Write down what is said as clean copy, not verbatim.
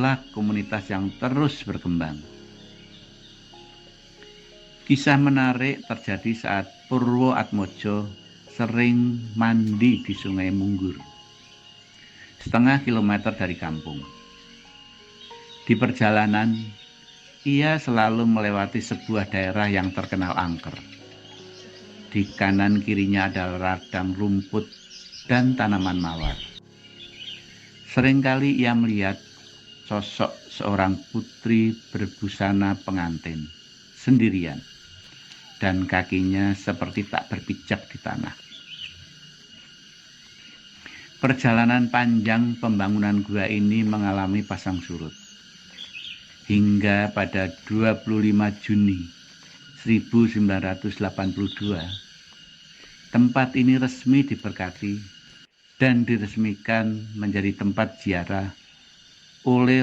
kelak komunitas yang terus berkembang. Kisah menarik terjadi saat Purwo Atmojo sering mandi di Sungai Munggur, setengah kilometer dari kampung. Di perjalanan, ia selalu melewati sebuah daerah yang terkenal angker. Di kanan kirinya adalah ladang rumput dan tanaman mawar. Seringkali ia melihat sosok seorang putri berbusana pengantin sendirian, dan kakinya seperti tak berpijak di tanah. Perjalanan panjang pembangunan gua ini mengalami pasang surut. Hingga pada 25 Juni 1982, tempat ini resmi diberkati dan diresmikan menjadi tempat ziarah oleh